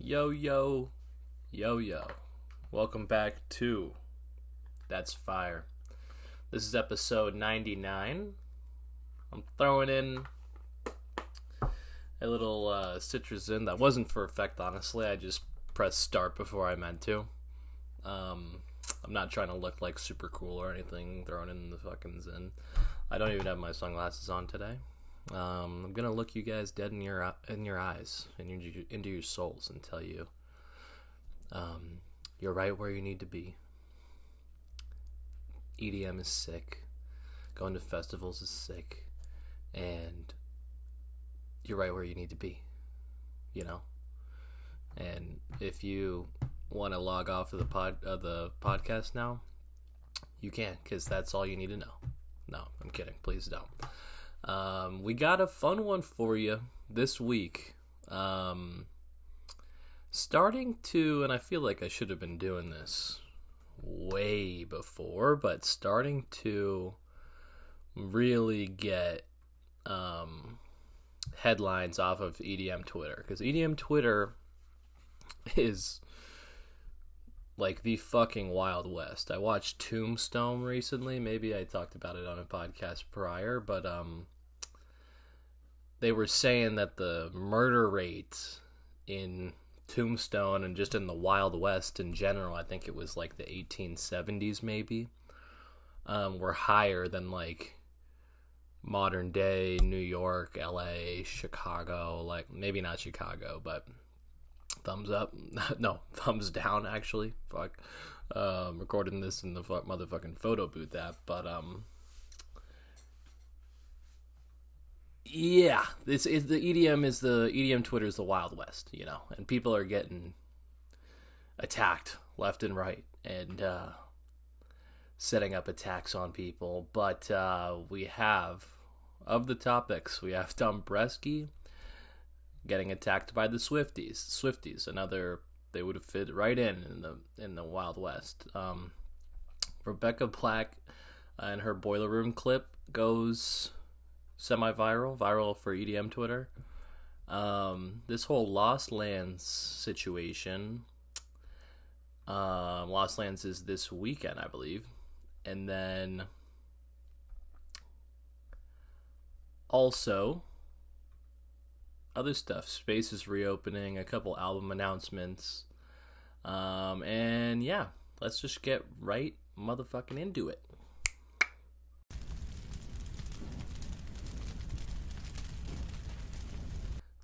Yo, yo, yo, yo. Welcome back to That's Fyre. This is episode 99. I'm throwing in a little Citrazin that wasn't for effect, honestly. I just pressed start before I meant to. I'm not trying to look like super cool or anything, throwing in the fucking Zin. I don't even have my sunglasses on today. I'm gonna look you guys dead in your eyes and into your souls and tell you, you're right where you need to be. EDM is sick. Going to festivals is sick, and you're right where you need to be. You know. And if you want to log off of the podcast now, you can, because that's all you need to know. No, I'm kidding. Please don't. We got a fun one for you this week. Starting to, and I feel like I should have been doing this way before, but starting to really get headlines off of EDM Twitter, because EDM Twitter is like the fucking Wild West. I watched Tombstone recently. Maybe I talked about it on a podcast prior, but they were saying that the murder rates in Tombstone and just in the Wild West in general, I think it was like the 1870s maybe, were higher than like modern day New York, LA, Chicago. Like, maybe not Chicago, but thumbs up. No, thumbs down, actually. Fuck. Recording this in the motherfucking photo booth app, but yeah, the EDM Twitter is the Wild West, you know, and people are getting attacked left and right and setting up attacks on people. But we have, of the topics, we have Dombresky getting attacked by the Swifties, another, they would have fit right in the Wild West. Rebecca Black and her Boiler Room clip goes viral for EDM Twitter. This whole Lost Lands situation. Lost Lands is this weekend, I believe. And then also other stuff. Space is reopening, a couple album announcements. And yeah, let's just get right motherfucking into it.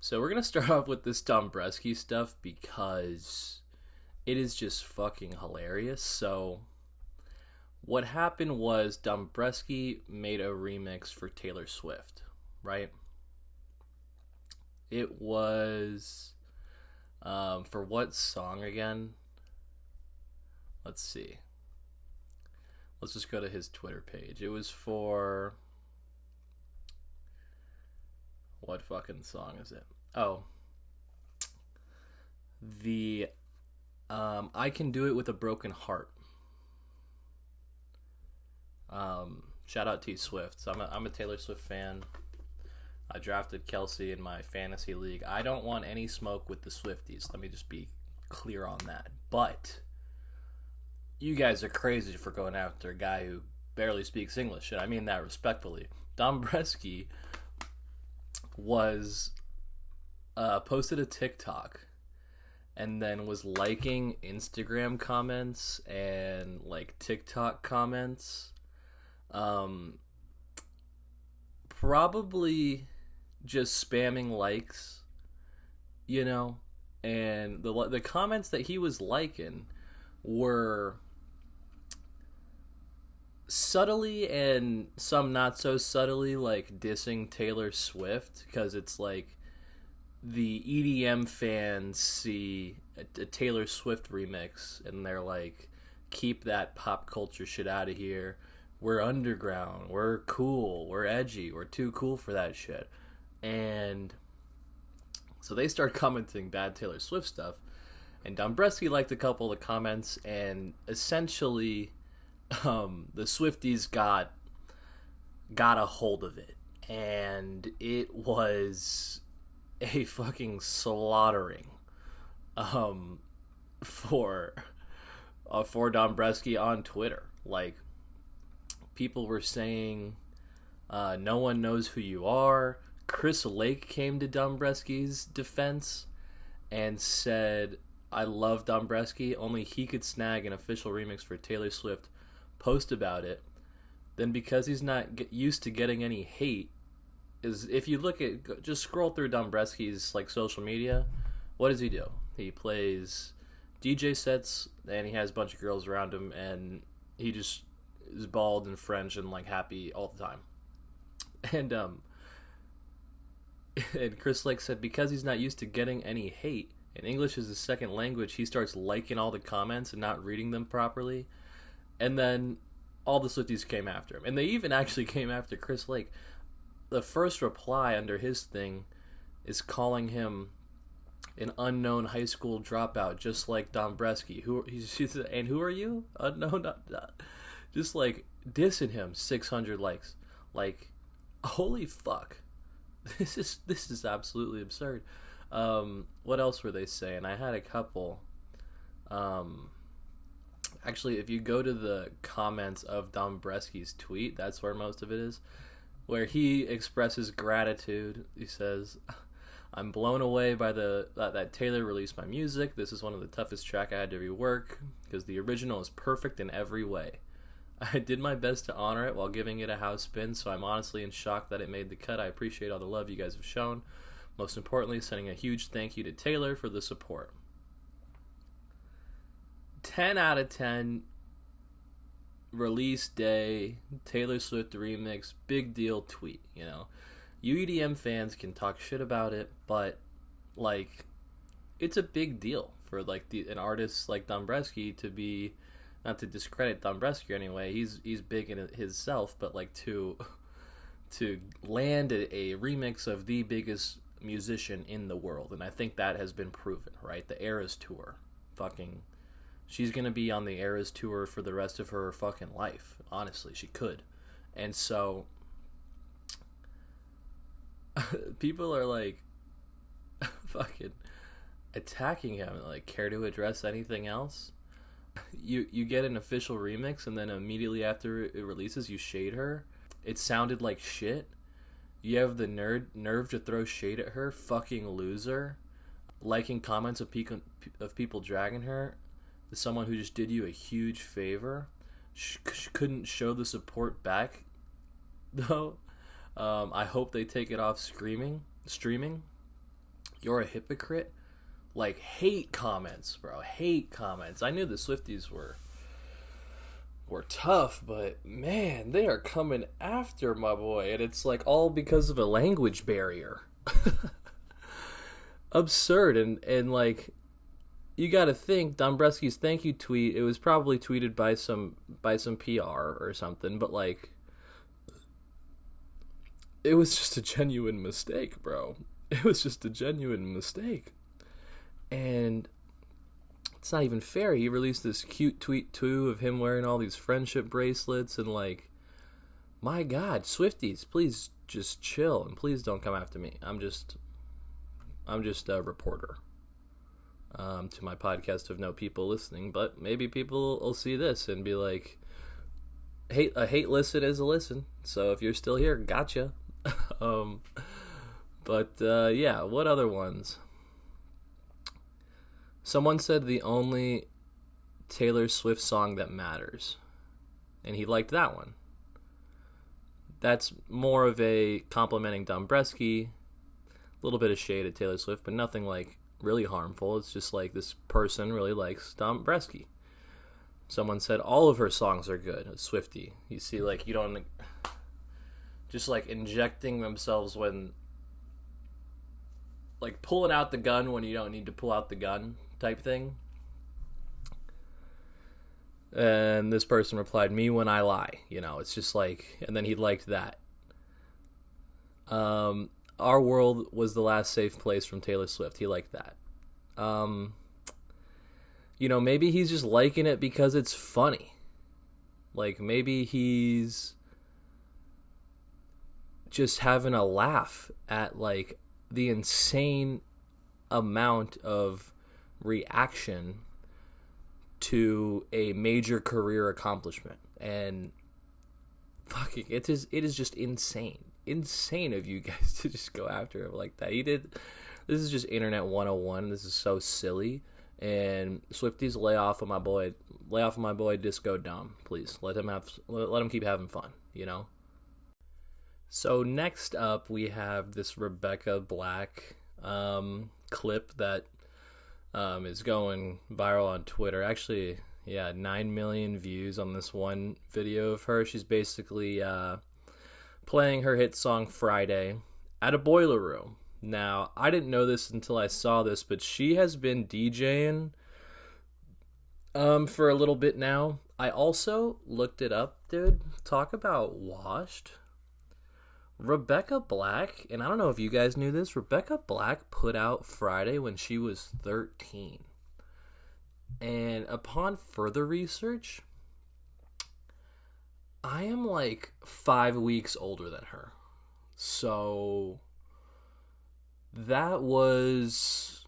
So we're going to start off with this Dombresky stuff because it is just fucking hilarious. So what happened was Dombresky made a remix for Taylor Swift, right? It was, for what song again? Let's see. Let's just go to his Twitter page. It was for, what fucking song is it? Oh, the I Can Do It With a Broken Heart. Shout out to Swift. I'm a Taylor Swift fan. I drafted Kelsey in my fantasy league. I don't want any smoke with the Swifties. Let me just be clear on that. But you guys are crazy for going after a guy who barely speaks English, and I mean that respectfully. Dombresky was posted a TikTok and then was liking Instagram comments and like TikTok comments, probably just spamming likes, you know. And the comments that he was liking were subtly and some not so subtly like dissing Taylor Swift, because it's like the EDM fans see a Taylor Swift remix and they're like, keep that pop culture shit out of here. We're underground. We're cool. We're edgy. We're too cool for that shit. And so they start commenting bad Taylor Swift stuff. And Dombresky liked a couple of the comments, and essentially the Swifties got a hold of it. And it was a fucking slaughtering um, for Dombresky on Twitter. Like, people were saying, no one knows who you are. Chris Lake came to Dombresky's defense and said, I love Dombresky, only he could snag an official remix for Taylor Swift, post about it. Then because he's not used to getting any hate, is if you look at, just scroll through Dombresky's like social media, what does he do? He plays DJ sets and he has a bunch of girls around him, and he just is bald and French and like happy all the time. And Chris Lake said because he's not used to getting any hate, and English is his second language, he starts liking all the comments and not reading them properly. And then all the Swifties came after him. And they even actually came after Chris Lake. The first reply under his thing is calling him an unknown high school dropout, just like Dombresky. And who are you? Unknown. Just like dissing him. 600 likes. Like, holy fuck. This is absolutely absurd. What else were they saying? I had a couple. Actually, if you go to the comments of Dombresky's tweet, that's where most of it is, where he expresses gratitude. He says, I'm blown away by that Taylor released my music. This is one of the toughest tracks I had to rework because the original is perfect in every way. I did my best to honor it while giving it a house spin, so I'm honestly in shock that it made the cut. I appreciate all the love you guys have shown. Most importantly, sending a huge thank you to Taylor for the support. 10 out of 10. Release day, Taylor Swift remix, big deal tweet, you know. You EDM fans can talk shit about it, but, like, it's a big deal for, like, an artist like Dombresky to be, not to discredit Dombresky anyway, he's big in himself, but, like, to land a remix of the biggest musician in the world, and I think that has been proven, right? The Eras Tour, fucking, she's gonna be on the Eras Tour for the rest of her fucking life, honestly, she could. And so people are like fucking attacking him, like, care to address anything else? You get an official remix and then immediately after it releases you shade her. It sounded like shit. You have the nerve to throw shade at her, fucking loser. Liking comments of people dragging her, someone who just did you a huge favor. Couldn't show the support back though. I hope they take it off streaming. You're a hypocrite. Like, hate comments, bro. Hate comments. I knew the Swifties were tough, but man, they are coming after my boy, and it's like all because of a language barrier. Absurd. And like, you gotta think Dombresky's thank you tweet, it was probably tweeted by some PR or something, but like, it was just a genuine mistake, bro. It was just a genuine mistake. And it's not even fair. He released this cute tweet too of him wearing all these friendship bracelets, and like, my God, Swifties, please just chill and please don't come after me. I'm just a reporter to my podcast of no people listening, but maybe people will see this and be like, a hate listen is a listen. So if you're still here, gotcha. Yeah, what other ones? Someone said the only Taylor Swift song that matters, and he liked that one. That's more of a complimenting Dombresky, a little bit of shade at Taylor Swift, but nothing like really harmful. It's just like this person really likes Dombresky. Someone said all of her songs are good. A Swiftie. You see, like, you don't just like injecting themselves when, like, pulling out the gun when you don't need to pull out the gun type thing. And this person replied, me when I lie. You know, it's just like, and then he liked that. Our world was the last safe place from Taylor Swift. He liked that. You know, maybe he's just liking it because it's funny. Like, maybe he's just having a laugh at, like, the insane amount of reaction to a major career accomplishment. And fucking, it is just insane of you guys to just go after him like that. This is just internet 101. This is so silly. And Swifties, lay off of my boy Disco Dom, please. Let him keep having fun, you know. So next up, we have this Rebecca Black clip that is going viral on Twitter. Actually, 9 million views on this one video of her. She's basically playing her hit song Friday at a boiler room. Now, I didn't know this until I saw this, but she has been DJing for a little bit now. I also looked it up, dude. Talk about washed. Rebecca Black, and I don't know if you guys knew this, Rebecca Black put out Friday when she was 13. And upon further research, I am like 5 weeks older than her. So that was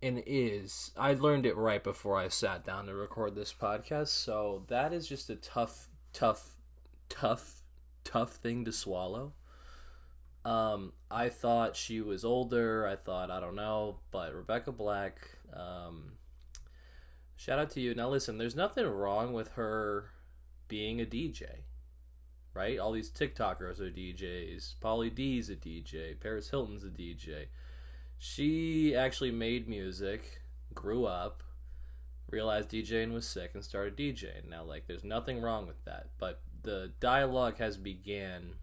and is, I learned it right before I sat down to record this podcast. So that is just a tough thing to swallow. I thought she was older. I don't know, but Rebecca Black, shout out to you. Now listen, there's nothing wrong with her being a DJ, right? All these TikTokers are DJs. Pauly D's a DJ. Paris Hilton's a DJ. She actually made music, grew up, realized DJing was sick, and started DJing. Now, like, there's nothing wrong with that, but the dialogue has began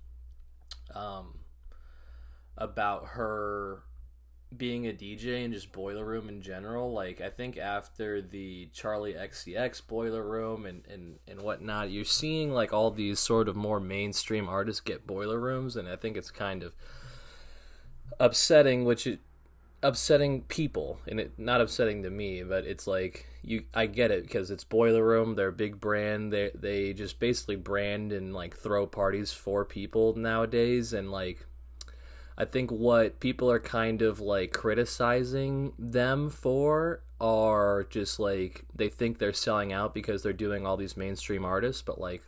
about her being a DJ and just boiler room in general. Like, I think after the Charlie XCX boiler room and whatnot, you're seeing like all these sort of more mainstream artists get boiler rooms, and I think it's kind of upsetting, upsetting people, and it not upsetting to me, but it's like I get it because it's boiler room. They're a big brand. They just basically brand and like throw parties for people nowadays, and like I think what people are kind of like criticizing them for are just like they think they're selling out because they're doing all these mainstream artists, but like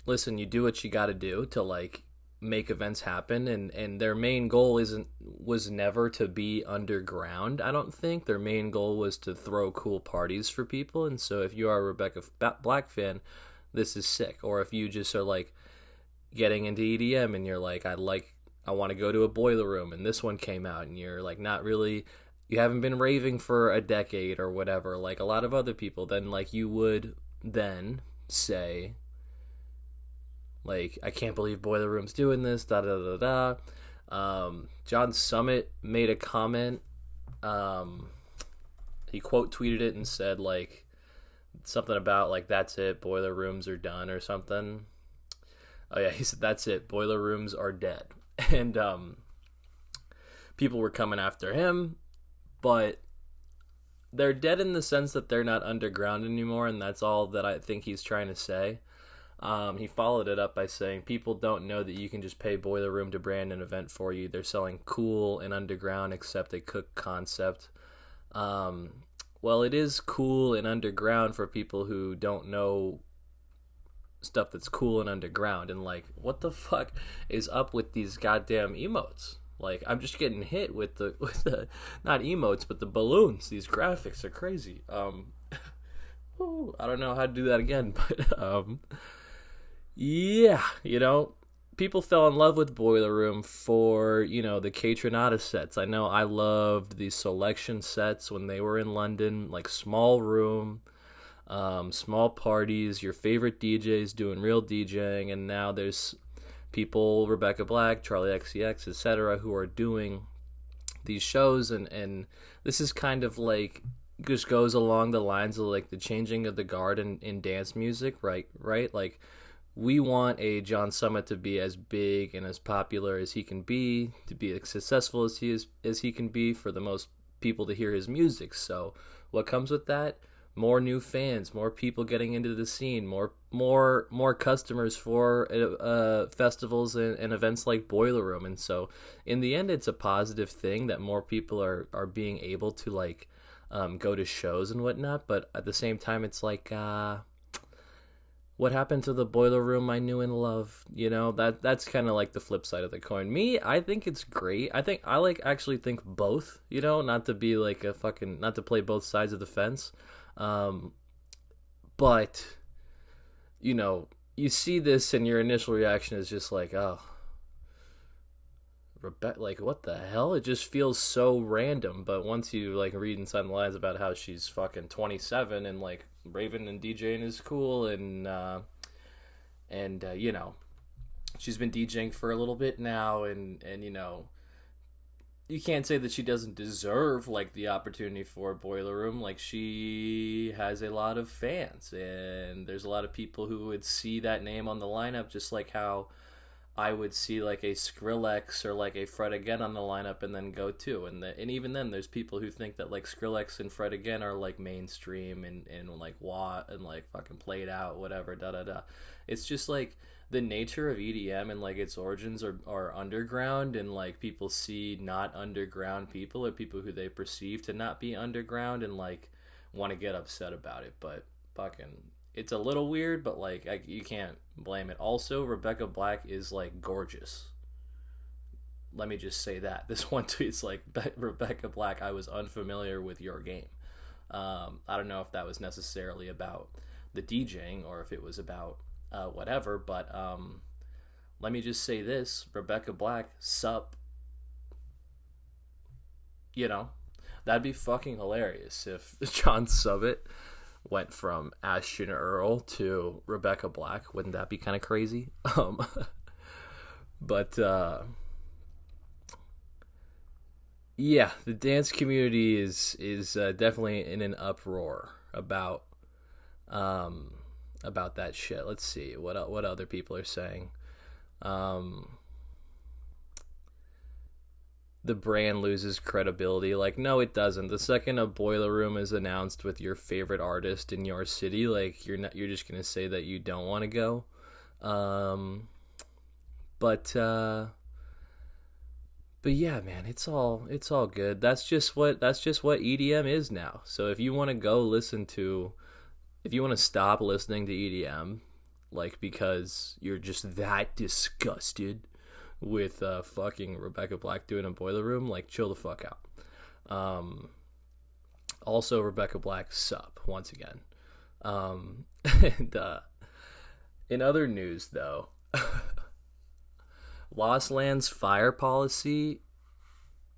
listen, you do what you got to do to like make events happen, and their main goal was never to be underground. I don't think their main goal was to throw cool parties for people. And so if you are a Rebecca Black fan, this is sick. Or if you just are like getting into EDM and you're like I want to go to a boiler room, and this one came out, and you're like not really, you haven't been raving for a decade or whatever like a lot of other people, then like you would then say like, I can't believe Boiler Room's doing this, da-da-da-da. John Summit made a comment. He quote tweeted it and said, like, something about, like, that's it, Boiler Rooms are done or something. Oh, yeah, he said, that's it, Boiler Rooms are dead. And people were coming after him, but they're dead in the sense that they're not underground anymore, and that's all that I think he's trying to say. He followed it up by saying, people don't know that you can just pay Boiler Room to brand an event for you. They're selling cool and underground, except a cook concept. Well, it is cool and underground for people who don't know stuff that's cool and underground. And, like, what the fuck is up with these goddamn emotes? Like, I'm just getting hit with the not emotes, but the balloons. These graphics are crazy. I don't know how to do that again, but, yeah, you know, people fell in love with Boiler Room for, you know, the Catronata sets. I know I loved the Selection sets when they were in London, like small room, small parties, your favorite DJs doing real DJing, and now there's people, Rebecca Black, Charlie XCX, etc., who are doing these shows, and this is kind of like, just goes along the lines of like the changing of the guard in dance music, right? Like, we want a John Summit to be as big and as popular as he can be, to be as successful as he can be, for the most people to hear his music. So what comes with that? more new fans, more people getting into the scene, more customers for festivals and events like Boiler Room. And so in the end, it's a positive thing that more people are being able to like go to shows and whatnot. But at the same time, it's like what happened to the Boiler Room I knew and love? You know, that's kind of like the flip side of the coin. Me, I think it's great. I actually think both, you know, not to be like not to play both sides of the fence. But, you know, you see this and your initial reaction is just like, oh, Rebecca, like, what the hell? It just feels so random. But once you, like, read inside the lines about how she's fucking 27 and, like, raving and DJing is cool and you know, she's been DJing for a little bit now and, you know, you can't say that she doesn't deserve, like, the opportunity for Boiler Room. Like, she has a lot of fans, and there's a lot of people who would see that name on the lineup, just like how I would see, like, a Skrillex or, like, a Fred Again on the lineup and then go too. And even then, there's people who think that, like, Skrillex and Fred Again are, like, mainstream and like, what, and, like, fucking played out, whatever, da-da-da. It's just, like, the nature of EDM and like its origins are underground, and like people see not underground people or people who they perceive to not be underground and like want to get upset about it. But fucking, it's a little weird, but like you can't blame it. Also, Rebecca Black is like gorgeous. Let me just say that. This one tweet's like, Rebecca Black, I was unfamiliar with your game. I don't know if that was necessarily about the DJing or if it was about whatever, but let me just say this, Rebecca Black, sup. You know, that'd be fucking hilarious if John Subbit went from Ashton Earl to Rebecca Black. Wouldn't that be kind of crazy? But yeah, the dance community is definitely in an uproar about that shit. Let's see what other people are saying. The brand loses credibility. Like, no, it doesn't. The second a Boiler Room is announced with your favorite artist in your city, like you're just gonna say that you don't want to go. But yeah, man, it's all good. That's just what EDM is now. So if you want to go listen to, if you want to stop listening to EDM, like because you're just that disgusted with fucking Rebecca Black doing a Boiler Room, like chill the fuck out. Also, Rebecca Black sup once again. And in other news, though, Lost Lands fire policy,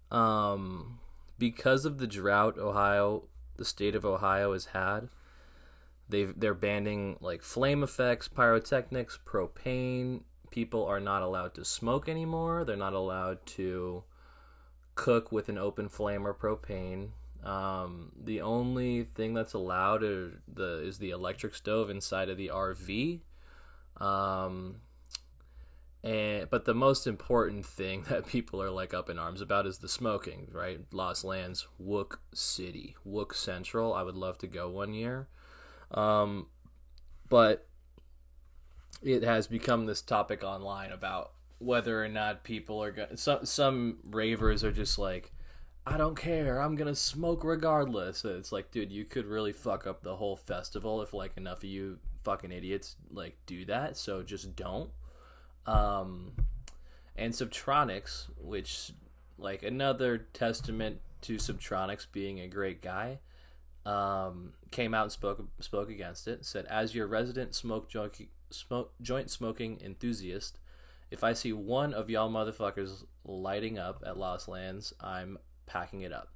because of the drought the state of Ohio has had, they're banning like flame effects, pyrotechnics, propane. People are not allowed to smoke anymore. They're not allowed to cook with an open flame or propane. The only thing that's allowed is the electric stove inside of the RV. But the most important thing that people are like up in arms about is the smoking, right? Lost Lands, Wook City, Wook Central. I would love to go one year. But it has become this topic online about whether or not people are going to... Some ravers are just like, I don't care, I'm going to smoke regardless. It's like, dude, you could really fuck up the whole festival if like enough of you fucking idiots like do that, so just don't. And Subtronics, which, like, another testament to Subtronics being a great guy, came out and spoke against it. Said, as your resident joint smoking enthusiast, if I see one of y'all motherfuckers lighting up at Lost Lands, I'm packing it up.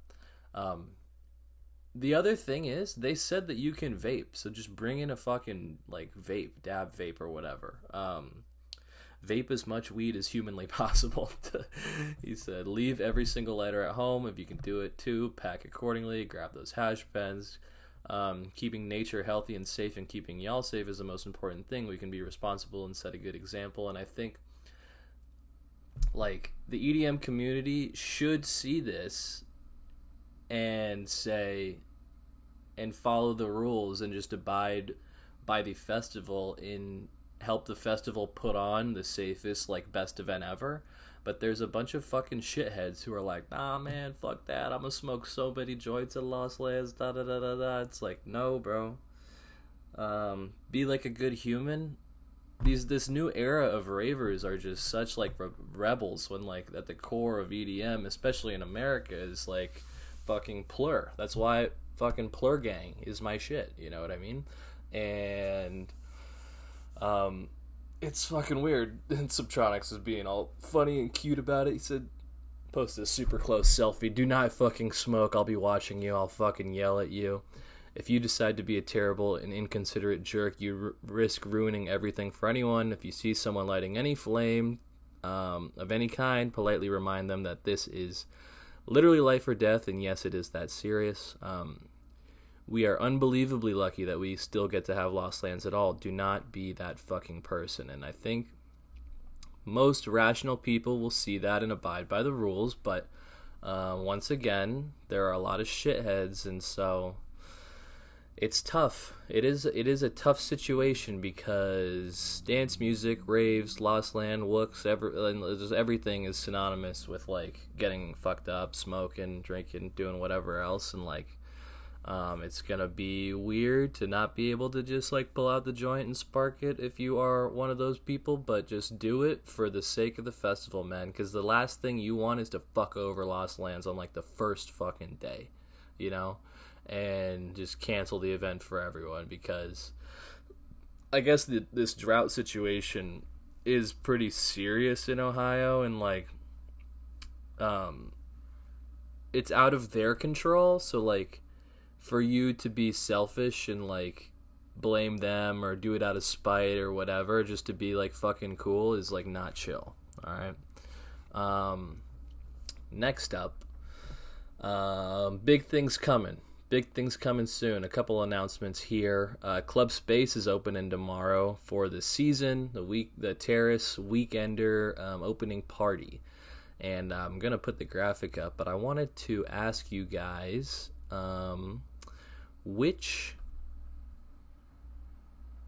The other thing is, they said that you can vape, so just bring in a fucking like dab vape or whatever. Vape as much weed as humanly possible. He said, leave every single lighter at home. If you can do it too, pack accordingly. Grab those hash pens. Keeping nature healthy and safe and keeping y'all safe is the most important thing. We can be responsible and set a good example. And I think, like, the EDM community should see this and say, and follow the rules and just abide by the festival and help the festival put on the safest, like, best event ever. But there's a bunch of fucking shitheads who are like, nah, man, fuck that. I'm gonna smoke so many joints at Lost Lands, da da da da da. It's like, no, bro. Be like a good human. This new era of ravers are just such, like, rebels when, like, at the core of EDM, especially in America, is, like, fucking Plur. That's why fucking Plur Gang is my shit, you know what I mean? And it's fucking weird. And Subtronics is being all funny and cute about it. He said, posted a super close selfie. Do not fucking smoke. I'll be watching you. I'll fucking yell at you. If you decide to be a terrible and inconsiderate jerk, you risk ruining everything for anyone. If you see someone lighting any flame of any kind, politely remind them that this is literally life or death, and yes, it is that serious. We are unbelievably lucky that we still get to have Lost Lands at all. Do not be that fucking person. And I think most rational people will see that and abide by the rules, but once again, there are a lot of shitheads, and so it's tough. It is a tough situation because dance music, raves, Lost Land, wooks, everything is synonymous with, like, getting fucked up, smoking, drinking, doing whatever else, and, like, it's gonna be weird to not be able to just, like, pull out the joint and spark it if you are one of those people, but just do it for the sake of the festival, man, because the last thing you want is to fuck over Lost Lands on, like, the first fucking day, you know? And just cancel the event for everyone, because I guess this drought situation is pretty serious in Ohio, and, like, it's out of their control, so, like, for you to be selfish and, like, blame them or do it out of spite or whatever just to be, like, fucking cool is, like, not chill. Alright? Next up, big things coming. Big things coming soon. A couple announcements here. Club Space is opening tomorrow for the season, the Terrace Weekender opening party. And I'm going to put the graphic up, but I wanted to ask you guys which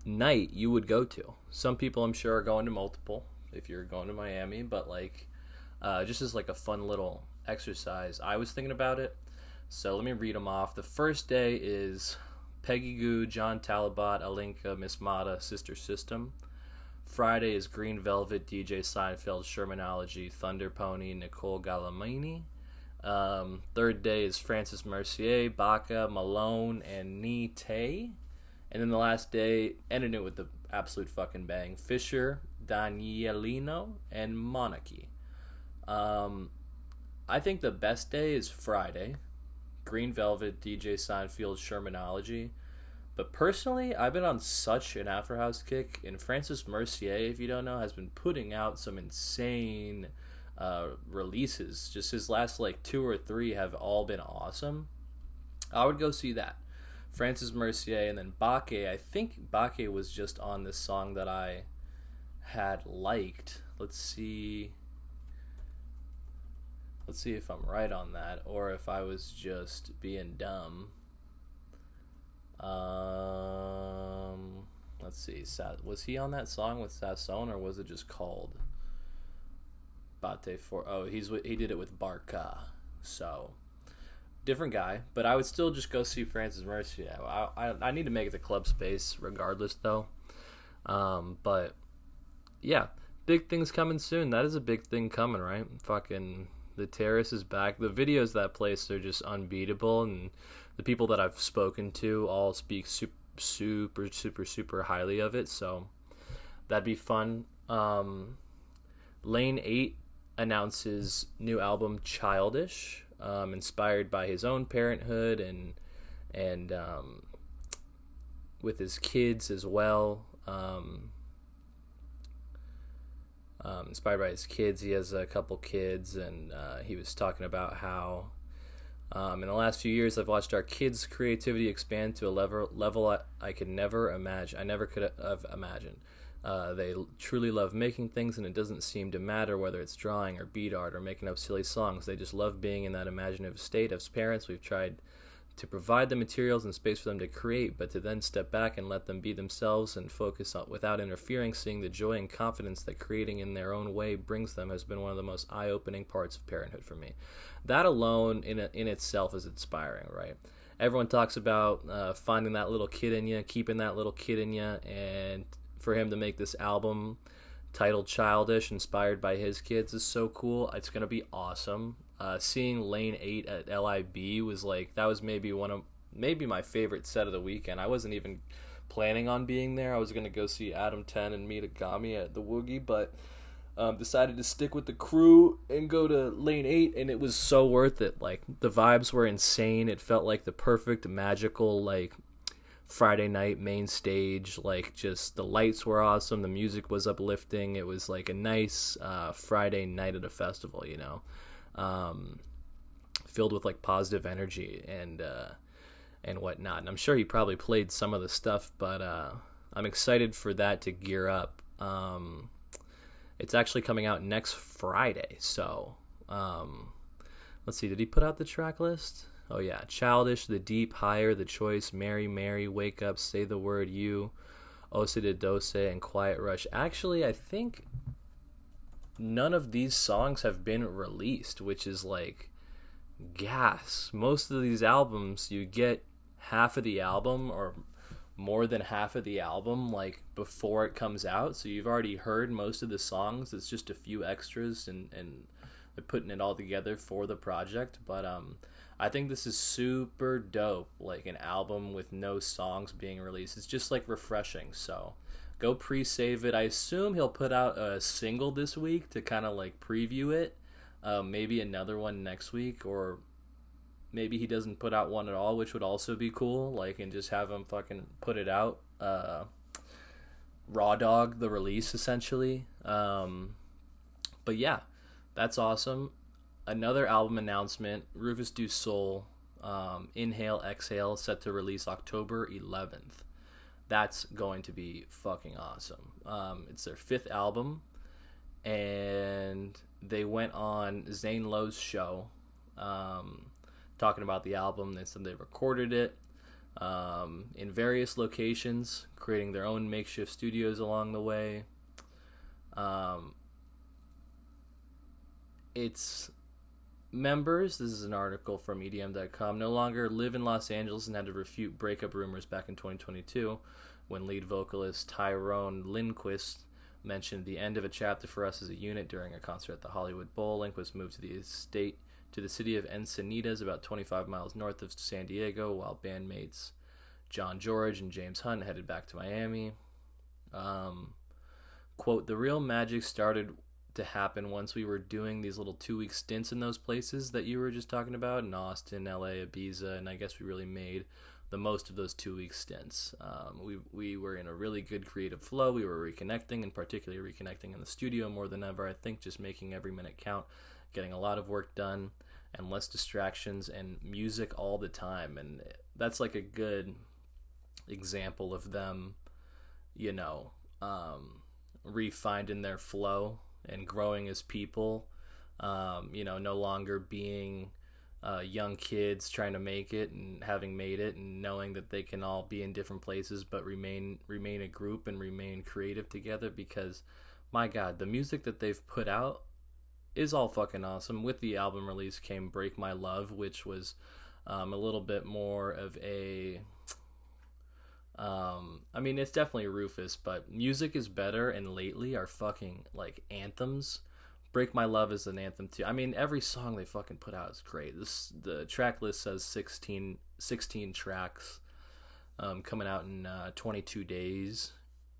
night you would go to. Some people, I'm sure, are going to multiple if you're going to Miami, but, like, just as, like, a fun little exercise, I was thinking about it. So let me read them off. The first day is Peggy Goo, John Talabat, Alinka, Miss Mata, Sister System. Friday is Green Velvet, DJ Seinfeld, Shermanology, Thunder Pony, Nicole Galamini. Third day is Francis Mercier, Baca, Malone, and Nee Tay. And then the last day, ending it with the absolute fucking bang, Fisher, Danielino, and Monarchy. I think the best day is Friday. Green Velvet, DJ Seinfeld, Shermanology. But personally, I've been on such an After House kick, and Francis Mercier, if you don't know, has been putting out some insane releases. Just his last, like, 2 or 3 have all been awesome. I would go see that. Francis Mercier, and then Baque. I think Baque was just on this song that I had liked. Let's see if I'm right on that, or if I was just being dumb. Let's see. Was he on that song with Sasson, or was it just called Bate for? Oh, he did it with Barca. So different guy, but I would still just go see Francis Mercier. I need to make it to Club Space regardless, though. But yeah, big things coming soon. That is a big thing coming, right? Fucking the Terrace is back. The videos of that place are just unbeatable, and the people that I've spoken to all speak super highly of it, so that'd be fun. Lane 8 announces new album Childish, inspired by his own parenthood and with his kids as well. Inspired by his kids. He has a couple kids, and he was talking about how in the last few years I've watched our kids' creativity expand to a level I could never imagine. I never could have imagined. They truly love making things, and it doesn't seem to matter whether it's drawing or beat art or making up silly songs. They just love being in that imaginative state. As parents, we've tried to provide the materials and space for them to create, but to then step back and let them be themselves and focus on, without interfering, seeing the joy and confidence that creating in their own way brings them has been one of the most eye-opening parts of parenthood for me. That alone in itself is inspiring, right? Everyone talks about finding that little kid in you, keeping that little kid in you, and for him to make this album titled Childish, inspired by his kids, is so cool. It's going to be awesome. Seeing Lane 8 at LIB was like, that was maybe my favorite set of the weekend. I wasn't even planning on being there. I was going to go see Adam 10 and meet Agami at the Woogie, but decided to stick with the crew and go to Lane 8, and it was so worth it. Like, the vibes were insane. It felt like the perfect, magical, like, Friday night main stage. Like, just the lights were awesome, the music was uplifting. It was like a nice Friday night at a festival, you know, filled with like positive energy and whatnot. And I'm sure he probably played some of the stuff, but I'm excited for that to gear up. It's actually coming out next Friday, so let's see, did he put out the track list? Oh yeah, Childish, The Deep, Higher, The Choice, Mary, Mary, Wake Up, Say the Word, You, Osa de Dose, and Quiet Rush. Actually, I think none of these songs have been released, which is like gas. Most of these albums, you get half of the album or more than half of the album like before it comes out, so you've already heard most of the songs. It's just a few extras and they're putting it all together for the project. But I think this is super dope, like an album with no songs being released. It's just like refreshing. So go pre-save it. I assume he'll put out a single this week to kind of like preview it. Maybe another one next week, or maybe he doesn't put out one at all, which would also be cool. Like, and just have him fucking put it out. Raw dog the release, essentially. But yeah, that's awesome. Another album announcement, Rufus Du Sol, Inhale, Exhale, set to release October 11th. That's going to be fucking awesome. It's their 5th album, and they went on Zane Lowe's show, talking about the album. They said they recorded it in various locations, creating their own makeshift studios along the way. Its members, this is an article from EDM.com, no longer live in Los Angeles and had to refute breakup rumors back in 2022 when lead vocalist Tyrone Lindquist mentioned the end of a chapter for us as a unit during a concert at the Hollywood Bowl. Lindquist moved to the city of Encinitas, about 25 miles north of San Diego, while bandmates John George and James Hunt headed back to Miami. Quote, the real magic started to happen once we were doing these little 2-week stints in those places that you were just talking about, in Austin, LA, Ibiza, and I guess we really made the most of those 2-week stints. We were in a really good creative flow. We were reconnecting, and particularly reconnecting in the studio more than ever. I think just making every minute count, getting a lot of work done, and less distractions, and music all the time. And that's like a good example of them, you know, refinding their flow and growing as people, you know, no longer being young kids trying to make it and having made it, and knowing that they can all be in different places but remain a group and remain creative together. Because my God, the music that they've put out is all fucking awesome. With the album release came Break My Love, which was a little bit more of a I mean, it's definitely Rufus, but music is better, and lately our fucking like anthems. Break My Love is an anthem too. I mean, every song they fucking put out is great. The track list says 16 tracks coming out in 22 days,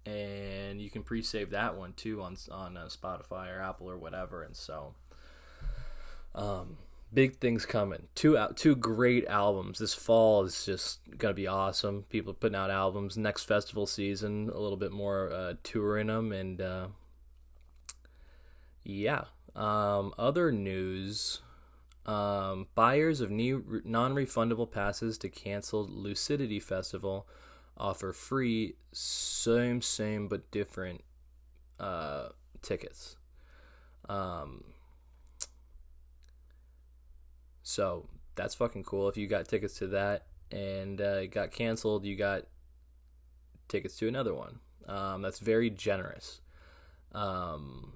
and you can pre-save that one too on Spotify or Apple or whatever. And so big things coming. Two great albums. This fall is just gonna be awesome. People putting out albums. Next festival season, a little bit more touring them, and yeah. Other news. Buyers of new non-refundable passes to canceled Lucidity Festival offer free same but different tickets. So that's fucking cool. If you got tickets to that, and it got canceled, you got tickets to another one. That's very generous. And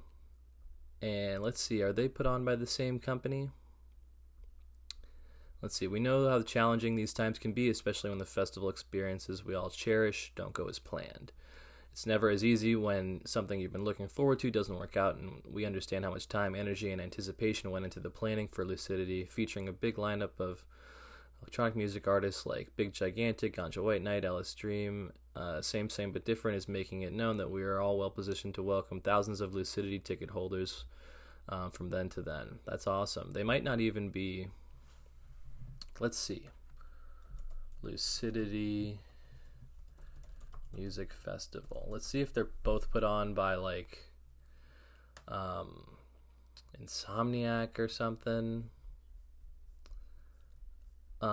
let's see, are they put on by the same company? Let's see, we know how challenging these times can be, especially when the festival experiences we all cherish don't go as planned. It's never as easy when something you've been looking forward to doesn't work out, and we understand how much time, energy, and anticipation went into the planning for Lucidity, featuring a big lineup of electronic music artists like Big Gigantic, Ganja White Night, Alice Dream. Same but different is making it known that we are all well positioned to welcome thousands of Lucidity ticket holders from then to then. That's awesome. They might not even be... Let's see. Lucidity Music Festival. Let's see if they're both put on by like Insomniac or something. It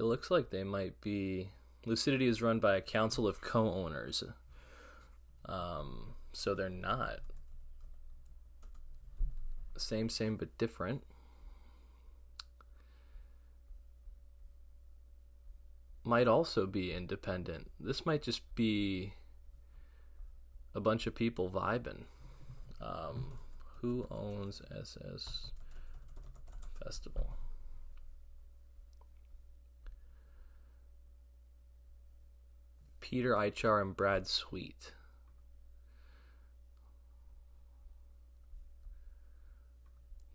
looks like they might be... Lucidity is run by a council of co-owners. So they're not. Same but different. Might also be independent. This might just be a bunch of people vibing. Who owns SS Festival? Peter Eichar and Brad Sweet.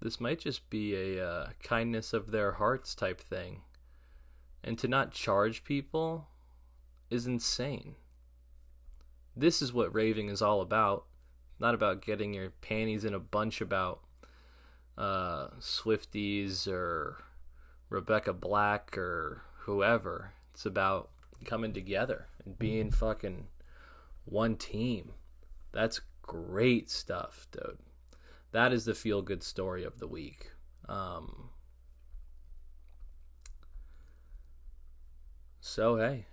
This might just be a kindness of their hearts type thing. And to not charge people is insane. This is what raving is all about. Not about getting your panties in a bunch about Swifties or Rebecca Black or whoever. It's about coming together and being fucking one team. That's great stuff, dude. That is the feel-good story of the week. So, hey.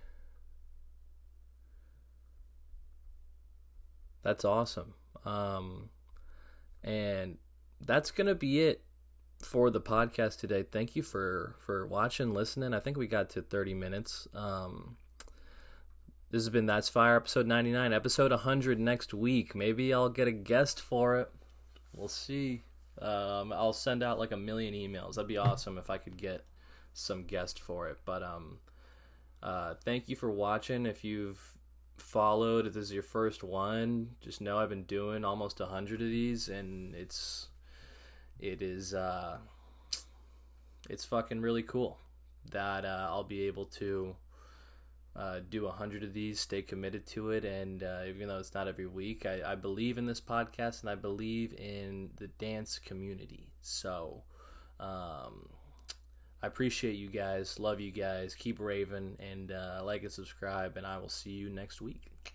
That's awesome. And that's going to be it for the podcast today. Thank you for watching, listening. I think we got to 30 minutes. This has been That's Fyre, episode 99. Episode 100 next week. Maybe I'll get a guest for it. We'll see. I'll send out like 1 million emails. That'd be awesome if I could get some guest for it. But thank you for watching. If you've followed, if this is your first one, just know I've been doing almost 100 of these, and it's fucking really cool that I'll be able to do 100 of these, stay committed to it, and even though it's not every week, I believe in this podcast, and I believe in the dance community. So I appreciate you guys, love you guys, keep raving, and like and subscribe, and I will see you next week.